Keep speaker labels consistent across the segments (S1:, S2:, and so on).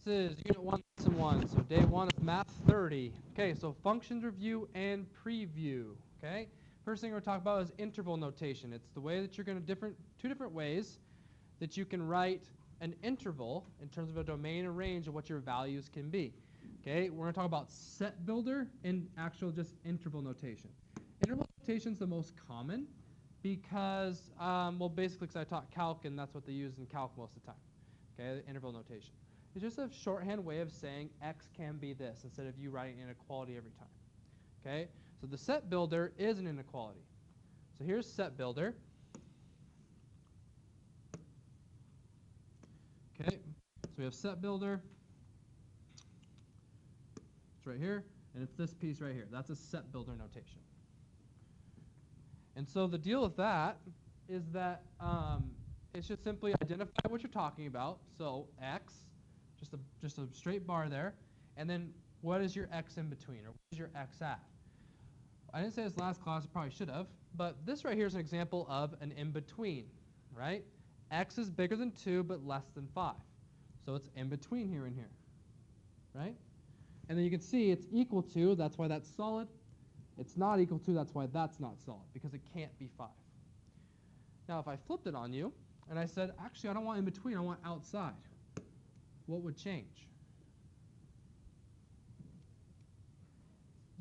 S1: This is Unit 1, Lesson 1, so Day 1 of Math30. Okay, so functions review and preview, okay? First thing we're talking about is interval notation. It's the way that you're going to two different ways that you can write an interval in terms of a domain and range of what your values can be. Okay, we're going to talk about set builder and actual just interval notation. Interval notation is the most common because, well, basically because I taught calc and that's what they use in calc most of the time. Okay, the interval notation. It's just a shorthand way of saying x can be this instead of you writing inequality every time. Okay, so the set builder is an inequality. So here's set builder. Okay, so we have set builder. It's right here, and it's this piece right here. That's a set builder notation. And so the deal with that is that it's just simply identify what you're talking about. So x, just a straight bar there, and then what is your x in between, or what is your x at? I didn't say this last class, I probably should have, but this right here is an example of an in-between, right? X is bigger than 2, but less than 5. So it's in between here and here, right? And then you can see it's equal to, that's why that's solid. It's not equal to, that's why that's not solid, because it can't be 5. Now if I flipped it on you, and I said, actually I don't want in between, I want outside, what would change?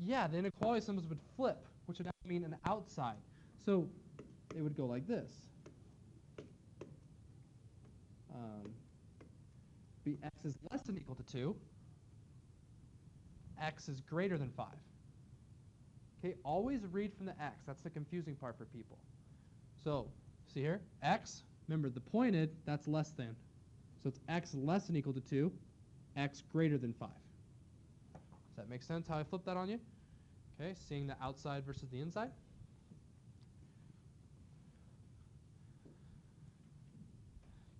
S1: Yeah, the inequality symbols would flip, which would mean an outside. So it would go like this. Be x is less than or equal to 2. X is greater than 5. Okay, always read from the x. That's the confusing part for people. So, see here, x, remember the pointed, that's less than. So it's x less than or equal to 2, x greater than 5. Does that make sense how I flipped that on you? Okay, seeing the outside versus the inside.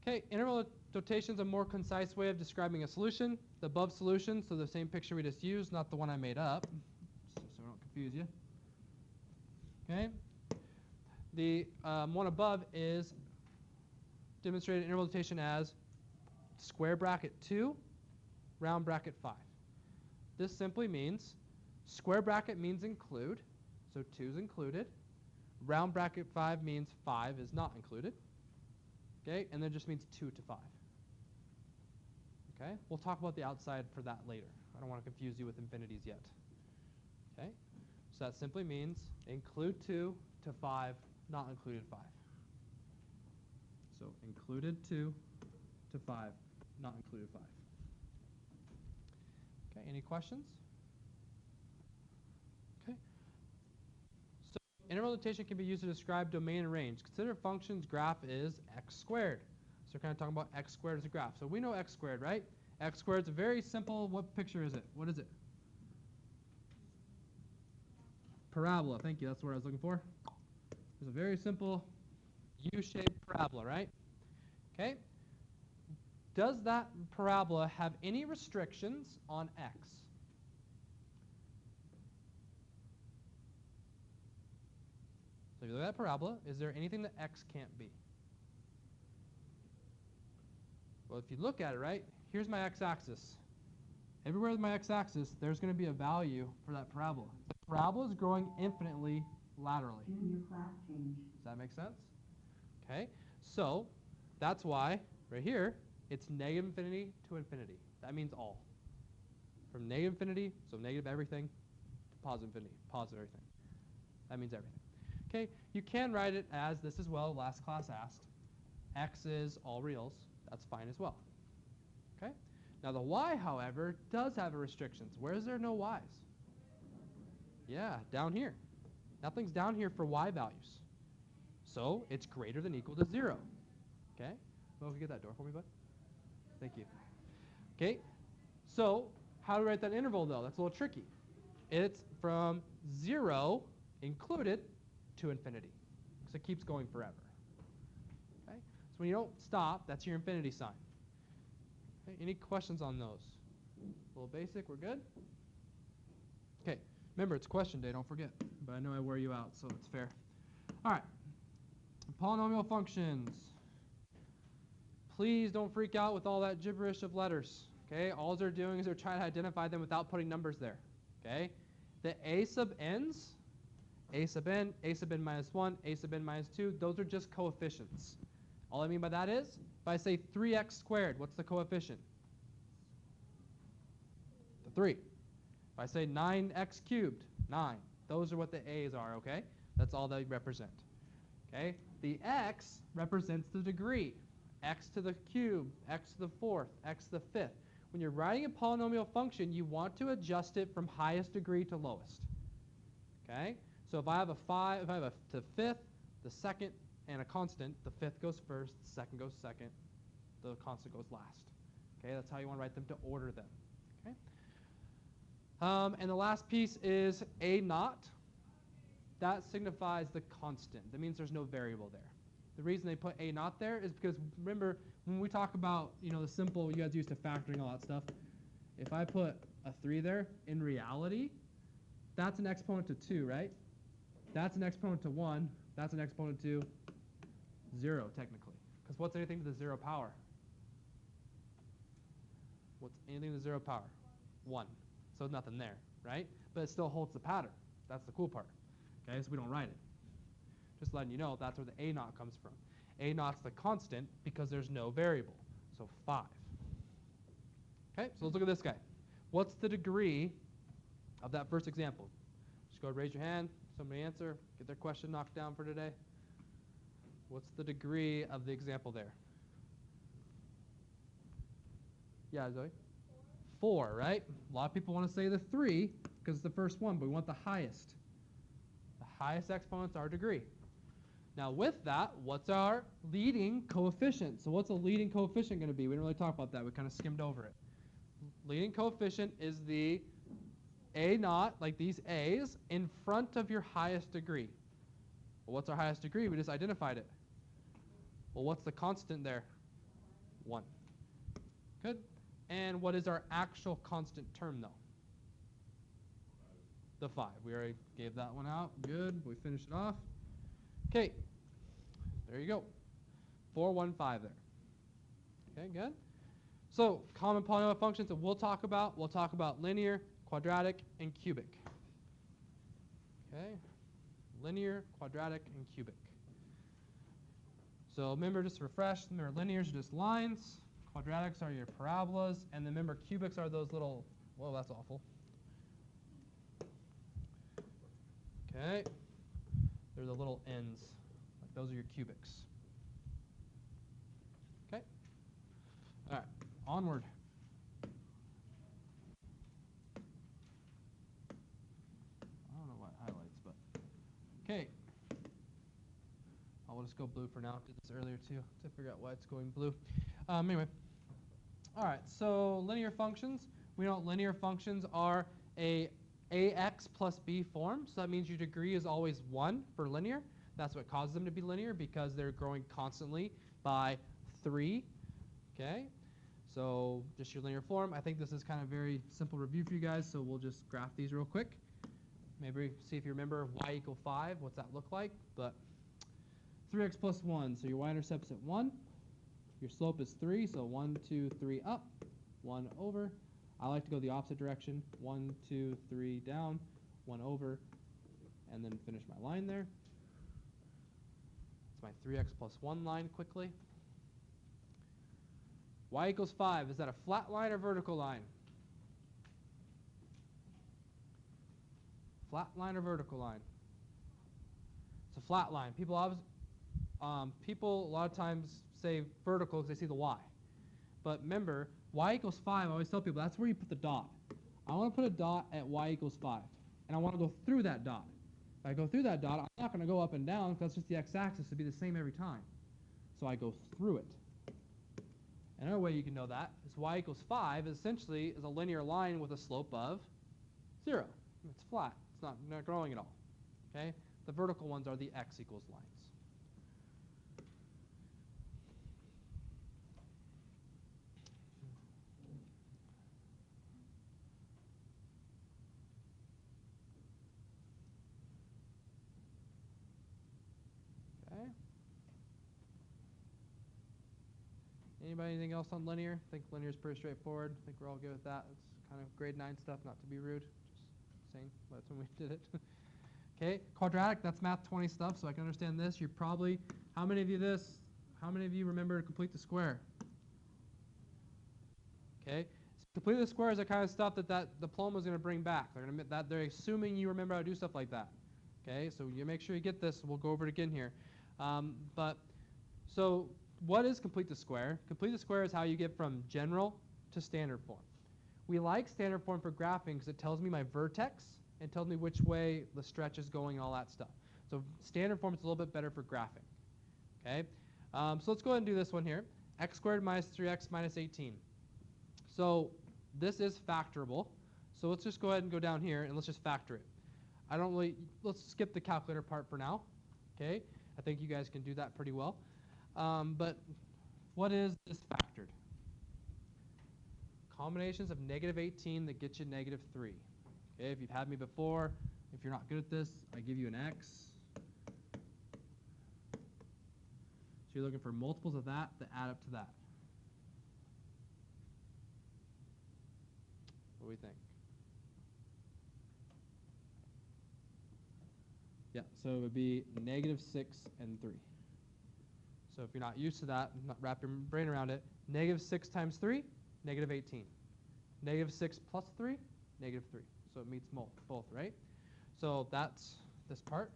S1: Okay, interval notation is a more concise way of describing a solution. The above solution, so the same picture we just used, not the one I made up, so I don't confuse you. Okay, the one above is demonstrated interval notation as square bracket 2, round bracket 5. This simply means square bracket means include, so 2 is included. Round bracket 5 means 5 is not included. Okay, and then just means 2 to 5. Okay, we'll talk about the outside for that later. I don't want to confuse you with infinities yet. Okay, so that simply means include 2 to 5, not included 5. So included 2 to 5, not included 5. Okay, any questions? Okay. So interval notation can be used to describe domain and range. Consider a function's graph is x squared. So we're kind of talking about x squared as a graph. So we know x squared, right? X squared is a very simple, what picture is it? What is it? Parabola, thank you, that's what I was looking for. It's a very simple U-shaped parabola, right? Okay. Does that parabola have any restrictions on x? So if you look at that parabola, is there anything that x can't be? Well, if you look at it, right, here's my x-axis. Everywhere with my x-axis, there's going to be a value for that parabola. The parabola is growing infinitely laterally.
S2: Junior class change.
S1: Does that make sense? Okay, so that's why, right here, it's negative infinity to infinity. That means all. From negative infinity, so negative everything, to positive infinity, positive everything. That means everything. Okay, you can write it as this as well, last class asked. X is all reals. That's fine as well. Okay? Now the y, however, does have restrictions. Where is there no y's? Yeah, down here. Nothing's down here for y values. So it's greater than or equal to 0. Okay? Well, can you get that door for me, bud? Thank you. Okay? So how do we write that interval, though? That's a little tricky. It's from 0 included to infinity. So it keeps going forever. Okay? So when you don't stop, that's your infinity sign. Okay, any questions on those? A little basic, we're good? Okay, remember it's question day, don't forget. But I know I wear you out, so it's fair. All right, polynomial functions. Please don't freak out with all that gibberish of letters, Okay, all they're doing is they're trying to identify them without putting numbers there. Okay, the a sub n's, a sub n minus 1, a sub n minus 2, those are just coefficients. All I mean by that is, if I say 3x squared, what's the coefficient? The 3. If I say 9x cubed, 9. Those are what the a's are, okay? That's all they represent. Okay? The x represents the degree. X to the cube, x to the fourth, x to the fifth. When you're writing a polynomial function, you want to adjust it from highest degree to lowest. Okay? So if I have a 5, if I have a the fifth, the second, and a constant, the fifth goes first, the second goes second, the constant goes last. Okay? That's how you want to write them to order them. Okay? And the last piece is a naught. That signifies the constant. That means there's no variable there. The reason they put a naught there is because, remember, when we talk about, the simple, you guys used to factoring all that stuff. If I put a 3 there, in reality, that's an exponent to 2, right? That's an exponent to 1. That's an exponent to 0, technically. Because what's anything to the 0 power? What's anything to the 0 power? 1. So nothing there, right? But it still holds the pattern. That's the cool part. Okay, so we don't write it. Just letting you know, that's where the a naught comes from. A naught's the constant because there's no variable. So 5. Okay, so let's look at this guy. What's the degree of that first example? Just go ahead, raise your hand. Somebody answer. Get their question knocked down for today. What's the degree of the example there? Yeah, Zoe? 4, right? A lot of people want to say the 3 because it's the first one, but we want the highest. The highest exponent's our degree. Now with that, what's our leading coefficient? So what's a leading coefficient going to be? We didn't really talk about that. We kind of skimmed over it. Leading coefficient is the a naught, like these a's, in front of your highest degree. Well, what's our highest degree? We just identified it. Well, what's the constant there? 1. Good. And what is our actual constant term, though? The 5. We already gave that one out. Good. We finished it off. Okay. There you go. 415 there. Okay, good. So common polynomial functions that we'll talk about linear, quadratic, and cubic. Okay. Linear, quadratic, and cubic. So remember, just to refresh, remember linears are just lines. Quadratics are your parabolas, and then remember cubics are those little, whoa, that's awful. Okay, they're the little ends. Like those are your cubics. Okay, all right, onward. I don't know what highlights, but okay. I'll just go blue for now. Did this earlier too to figure out why it's going blue. Anyway. All right, so linear functions. We know linear functions are a ax plus b form. So that means your degree is always 1 for linear. That's what causes them to be linear because they're growing constantly by 3. Okay, so just your linear form. I think this is kind of very simple review for you guys, so we'll just graph these real quick. Maybe see if you remember y equal 5. What's that look like? But 3x plus 1, so your y-intercept's at 1. Your slope is 3, so 1, 2, 3 up, 1 over. I like to go the opposite direction, 1, 2, 3 down, 1 over, and then finish my line there. It's my 3x plus 1 line quickly. Y equals 5. Is that a flat line or vertical line? Flat line or vertical line? It's a flat line. People a lot of times say vertical because they see the y. But remember, y equals 5, I always tell people that's where you put the dot. I want to put a dot at y equals 5. And I want to go through that dot. If I go through that dot, I'm not going to go up and down because that's just the x-axis to be the same every time. So I go through it. Another way you can know that is y equals 5 essentially is a linear line with a slope of 0. It's flat. It's not growing at all. Okay? The vertical ones are the x equals lines. Anybody anything else on linear? I think linear is pretty straightforward. I think we're all good with that. It's kind of grade 9 stuff, not to be rude. Just saying, that's when we did it. Okay, quadratic, that's math 20 stuff, so I can understand this. You're probably, how many of you remember to complete the square? Okay, so complete the square is the kind of stuff that diploma is going to bring back. They're assuming you remember how to do stuff like that. Okay, so you make sure you get this. We'll go over it again here. So what is complete the square? Complete the square is how you get from general to standard form. We like standard form for graphing because it tells me my vertex and tells me which way the stretch is going and all that stuff. So standard form is a little bit better for graphing. Okay, so let's go ahead and do this one here. X squared minus 3x minus 18. So this is factorable. So let's just go ahead and go down here and let's just factor it. Let's skip the calculator part for now. Okay, I think you guys can do that pretty well. But what is this factored? Combinations of negative 18 that get you negative 3. Okay, if you've had me before, if you're not good at this, I give you an X. So you're looking for multiples of that add up to that. What do we think? Yeah, so it would be negative 6 and 3. So if you're not used to that, not wrap your brain around it, negative 6 times 3, negative 18. Negative 6 plus 3, negative 3. So it meets both, right? So that's this part.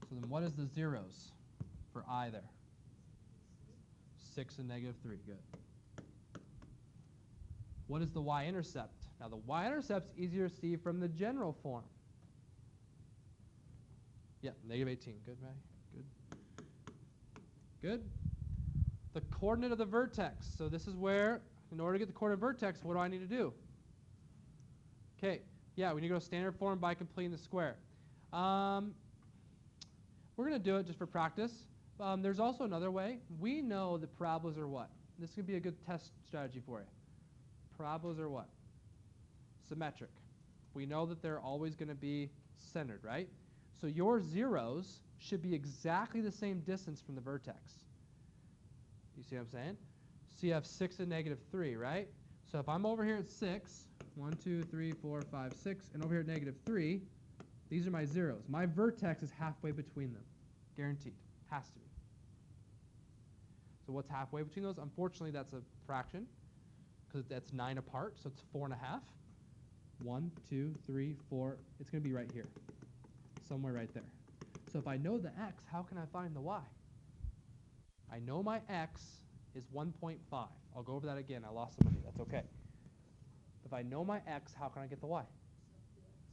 S1: So then what is the zeros for I there? 6 and negative 3, good. What is the Y-intercept? Now the Y-intercept's easier to see from the general form. Yeah, negative 18, good, Maddie, good. Good. The coordinate of the vertex. So this is where, in order to get the coordinate vertex, what do I need to do? Okay, yeah, we need to go standard form by completing the square. We're going to do it just for practice. There's also another way. We know that parabolas are what? This could be a good test strategy for you. Parabolas are what? Symmetric. We know that they're always going to be centered, right? So your zeros should be exactly the same distance from the vertex. You see what I'm saying? So you have 6 and negative 3, right? So if I'm over here at 6, 1, 2, 3, 4, 5, 6, and over here at negative 3, these are my zeros. My vertex is halfway between them. Guaranteed. Has to be. So what's halfway between those? Unfortunately, that's a fraction because that's 9 apart, so it's 4 1/2. 1, 2, 3, 4. It's going to be right here. Somewhere right there. So if I know the x, how can I find the y? I know my x is 1.5. I'll go over that again. I lost some of you. That's okay. If I know my x, how can I get the y?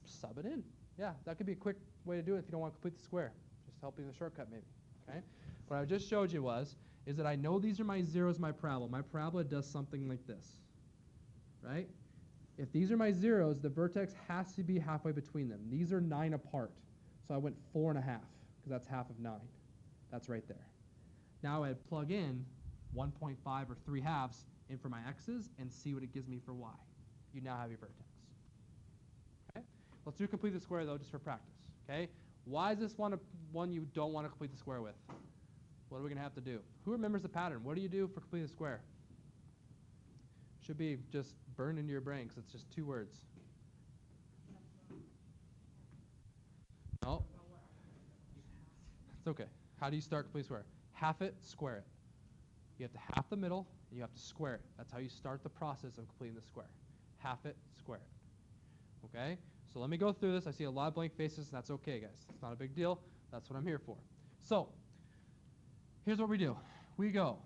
S1: Sub it in. Yeah, that could be a quick way to do it if you don't want to complete the square. Just helping the shortcut maybe. Okay. What I just showed you is that I know these are my zeros, my parabola. My parabola does something like this. Right? If these are my zeros, the vertex has to be halfway between them. These are 9 apart. So I went 4 1/2 because that's half of 9. That's right there. Now I plug in 1.5 or 3/2 in for my x's and see what it gives me for y. You now have your vertex. Okay? Let's do complete the square though just for practice. Okay? Why is this one you don't want to complete the square with? What are we going to have to do? Who remembers the pattern? What do you do for completing the square? Should be just burned into your brain because it's just 2 words. No. It's okay. How do you start complete square? Half it, square it. You have to half the middle, and you have to square it. That's how you start the process of completing the square. Half it, square it. Okay? So let me go through this. I see a lot of blank faces. That's okay, guys. It's not a big deal. That's what I'm here for. So here's what we do. We go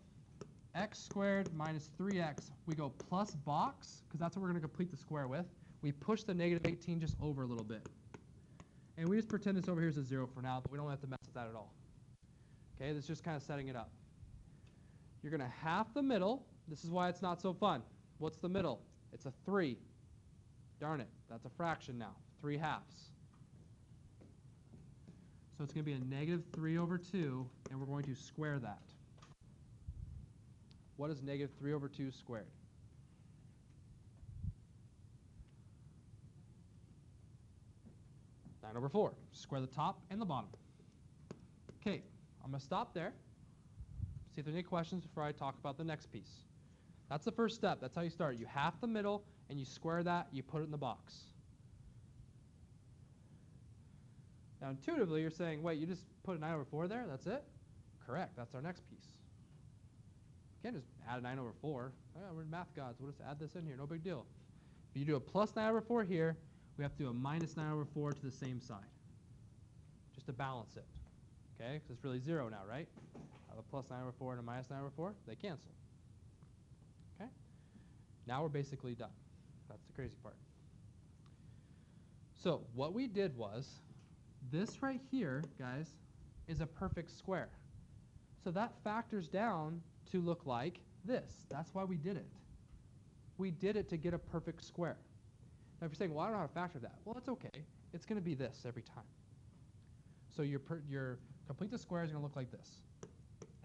S1: x squared minus 3x. We go plus box, because that's what we're going to complete the square with. We push the negative 18 just over a little bit. And we just pretend this over here is a 0 for now, but we don't have to mess with that at all. Okay, this is just kind of setting it up. You're going to half the middle. This is why it's not so fun. What's the middle? It's a 3. Darn it, that's a fraction now. 3/2. So it's going to be a negative 3 over 2, and we're going to square that. What is negative 3 over 2 squared? Nine over 4. Square the top and the bottom. Okay, I'm going to stop there. See if there are any questions before I talk about the next piece. That's the first step. That's how you start. You half the middle, and you square that. You put it in the box. Now, intuitively, you're saying, wait, you just put a 9 over 4 there? That's it? Correct. That's our next piece. You can't just add a 9 over 4. Oh, we're math gods. We'll just add this in here. No big deal. If you do a plus 9 over 4 here, we have to do a minus 9 over 4 to the same side, just to balance it. Okay? Because it's really 0 now, right? I have a plus 9 over 4 and a minus 9 over 4. They cancel. Okay? Now we're basically done. That's the crazy part. So what we did was, this right here, guys, is a perfect square. So that factors down to look like this. That's why we did it. We did it to get a perfect square. Now if you're saying, well, I don't know how to factor that. Well, it's okay. It's going to be this every time. So your complete the square is going to look like this.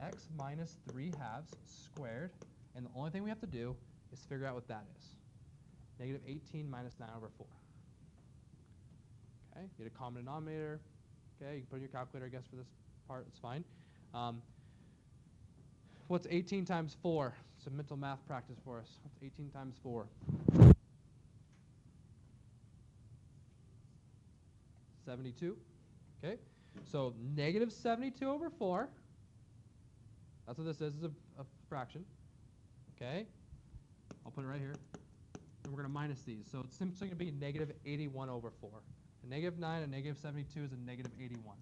S1: X minus 3 halves squared. And the only thing we have to do is figure out what that is. Negative 18 minus 9 over 4. Okay, get a common denominator. Okay, you can put in your calculator, I guess, for this part. It's fine. What's 18 times 4? It's a mental math practice for us. What's 18 times 4? 72. Okay, so negative 72 over 4. That's what this is a fraction. Okay, I'll put it right here. And we're going to minus these. So it's simply going to be negative 81 over 4. A negative 9 and negative 72 is a negative 81.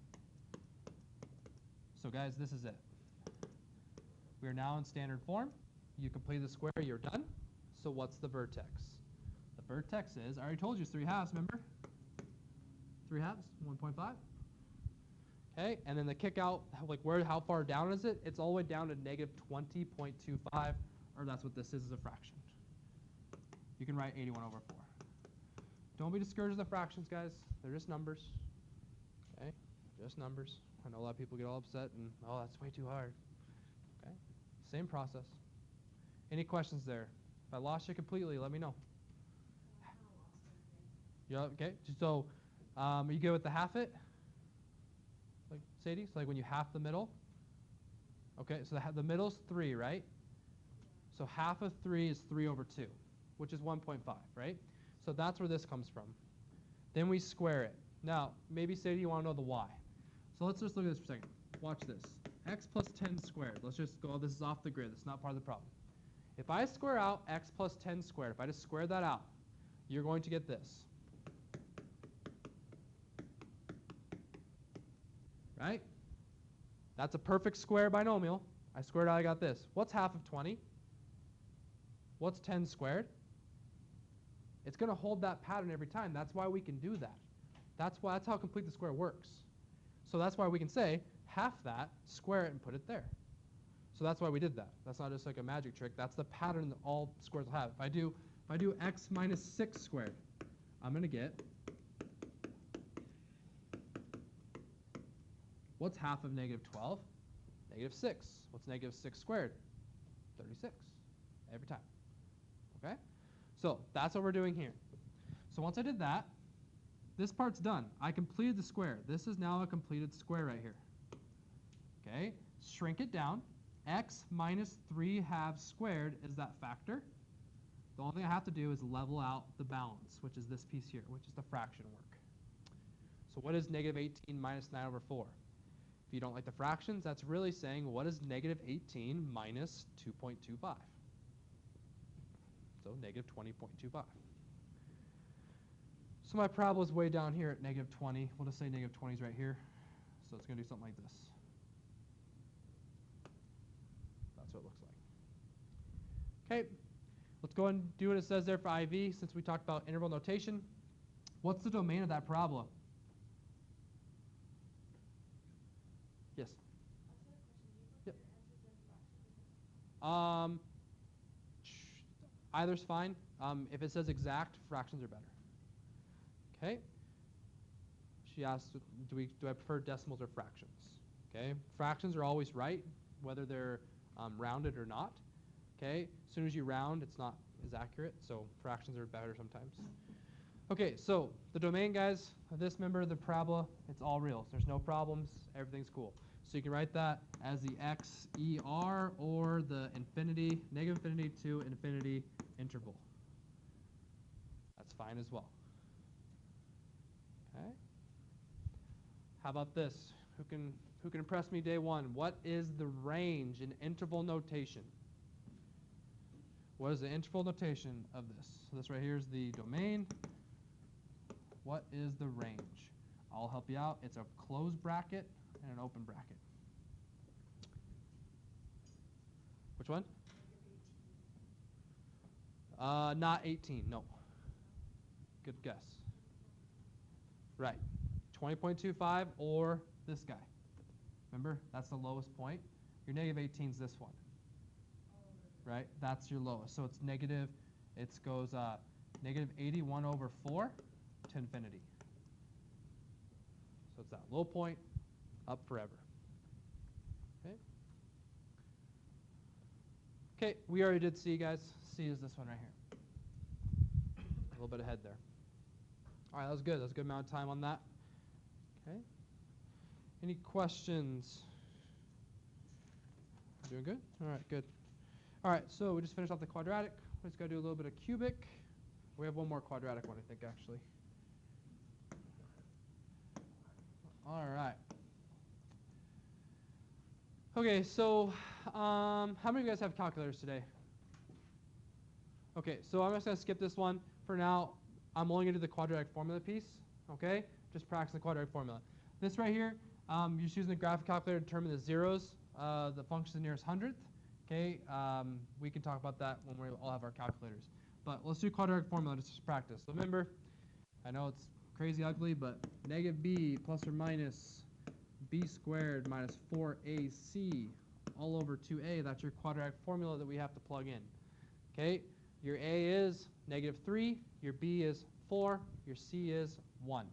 S1: So guys, this is it. We are now in standard form. You complete the square, you're done. So what's the vertex? The vertex is, I already told you it's 3 halves, remember? 3 halves, 1.5. Okay, and then the kick out, like how far down is it? It's all the way down to negative 20.25, or that's what this is a fraction. You can write 81 over 4. Don't be discouraged with the fractions, guys. They're just numbers. Okay? Just numbers. I know a lot of people get all upset and, oh, that's way too hard. Okay? Same process. Any questions there? If I lost you completely, let me know. Yeah, okay. So, are you good with the half it? Like Sadie? So like when you half the middle? Okay, so the middle's 3, right? So half of 3 is 3 over 2, which is 1.5, right? So that's where this comes from. Then we square it. Now, maybe Sadie, you want to know the y. So let's just look at this for a second. Watch this. X plus 10 squared. Let's just go, this is off the grid. It's not part of the problem. If I square out x plus 10 squared, if I just square that out, you're going to get this. Right? That's a perfect square binomial. I squared out, I got this. What's half of 20? What's 10 squared? It's going to hold that pattern every time. That's why we can do that. That's how complete the square works. So that's why we can say half that, square it, and put it there. So that's why we did that. That's not just like a magic trick. That's the pattern that all squares will have. If I do x minus 6 squared, I'm going to get, what's half of negative 12? Negative 6. What's negative 6 squared? 36. Every time. Okay? So that's what we're doing here. So once I did that, this part's done. I completed the square. This is now a completed square right here. Okay? Shrink it down. X minus 3 halves squared is that factor. The only thing I have to do is level out the balance, which is this piece here, which is the fraction work. So what is negative 18 minus 9 over 4? If you don't like the fractions, that's really saying what is negative 18 minus 2.25? So negative 20.25. So my parabola is way down here at negative 20. We'll just say negative 20 is right here. So it's going to do something like this. That's what it looks like. Okay, let's go and do what it says there for IV since we talked about interval notation. What's the domain of that parabola? Yes? Yep. Either's fine. If it says exact, fractions are better. Okay. She asked, do I prefer decimals or fractions? Okay. Fractions are always right, whether they're rounded or not. Okay. As soon as you round, it's not as accurate, so fractions are better sometimes. Okay, so the domain, guys, of this member of the parabola, it's all real. So there's no problems. Everything's cool. So you can write that as the XER or the infinity, negative infinity to infinity interval. That's fine as well. Okay. How about this? Who can impress me day one? What is the range in interval notation? What is the interval notation of this? So this right here is the domain. What is the range? I'll help you out. It's a closed bracket and an open bracket. Which one? Not 18, no. Good guess. Right. 20.25 or this guy. Remember, that's the lowest point. Your negative 18 is this one. Right? That's your lowest. So it's negative, it goes negative 81 over 4 to infinity. So it's that low point up forever. Okay? Okay, we already did C, guys. C is this one right here. A little bit ahead there. All right, that was good. That was a good amount of time on that. Okay. Any questions? Doing good? All right, good. All right, so we just finished off the quadratic. We just got to do a little bit of cubic. We have one more quadratic one, I think, actually. All right. Okay, so how many of you guys have calculators today? Okay, so I'm just going to skip this one. For now, I'm only going to do the quadratic formula piece, okay? Just practice the quadratic formula. This right here, you're just using the graphic calculator to determine the zeros, the function of the nearest hundredth. Okay, we can talk about that when we all have our calculators. But let's do quadratic formula just to practice. So remember, I know it's crazy ugly, but negative b plus or minus b squared minus 4ac all over 2a, that's your quadratic formula that we have to plug in. Okay, your a is negative 3, your b is 4, your c is 1.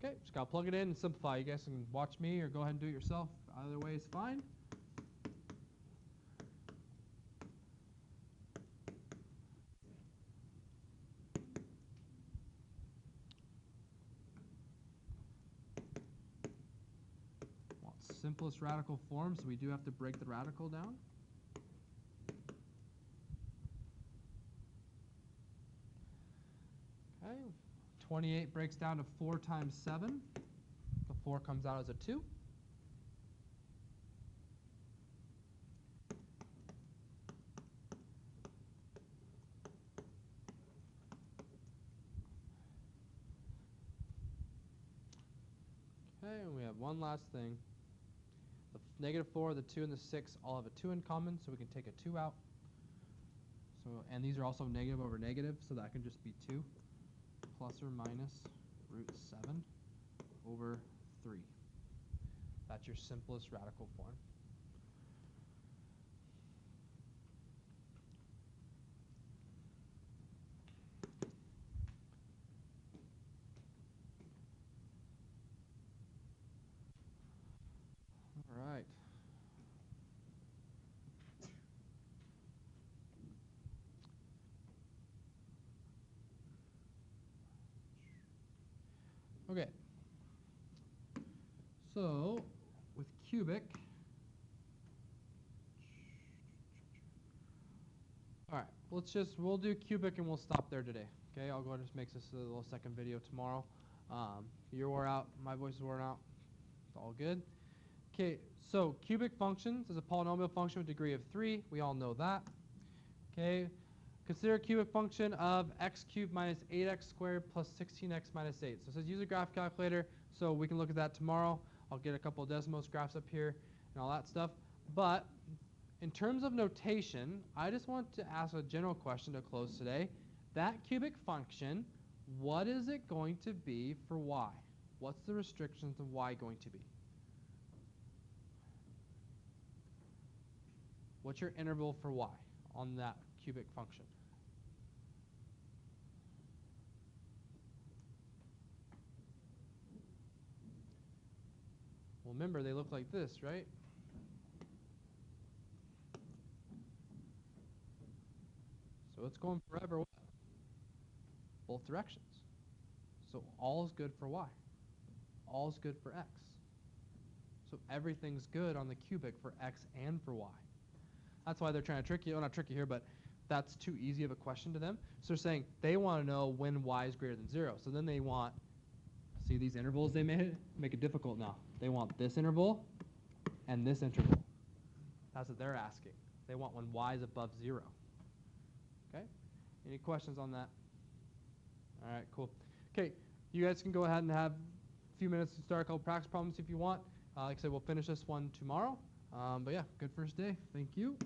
S1: Okay, just got to plug it in and simplify. You guys can watch me or go ahead and do it yourself. Either way is fine. Well, simplest radical form, so we do have to break the radical down. Okay, 28 breaks down to 4 times 7. The 4 comes out as a 2. Okay, and we have one last thing. The negative 4, the 2, and the 6 all have a 2 in common, so we can take a 2 out. So, and these are also negative over negative, so that can just be 2 plus or minus root 7 over 3. That's your simplest radical form. All right. Okay. So, with cubic, all right, we'll do cubic and we'll stop there today. Okay, I'll go ahead and just make this a little second video tomorrow. You're wore out, my voice is worn out. It's all good. Okay, so cubic functions is a polynomial function with degree of 3. We all know that. Okay, consider a cubic function of x cubed minus 8x squared plus 16x minus 8. So it says use a graph calculator, so we can look at that tomorrow. I'll get a couple of Desmos graphs up here and all that stuff. But in terms of notation, I just want to ask a general question to close today. That cubic function, what is it going to be for y? What's the restrictions of y going to be? What's your interval for y on that cubic function? Well, remember, they look like this, right? So it's going forever what? Both directions. So all is good for y. All's good for x. So everything's good on the cubic for x and for y. That's why they're trying to trick you. Well, not trick you here, but that's too easy of a question to them. So they're saying they want to know when y is greater than 0. So then they want, see these intervals they made? Make it difficult now. They want this interval and this interval. That's what they're asking. They want when y is above 0. Okay? Any questions on that? All right, cool. Okay, you guys can go ahead and have a few minutes to start a couple practice problems if you want. Like I said, we'll finish this one tomorrow. But yeah, good first day. Thank you.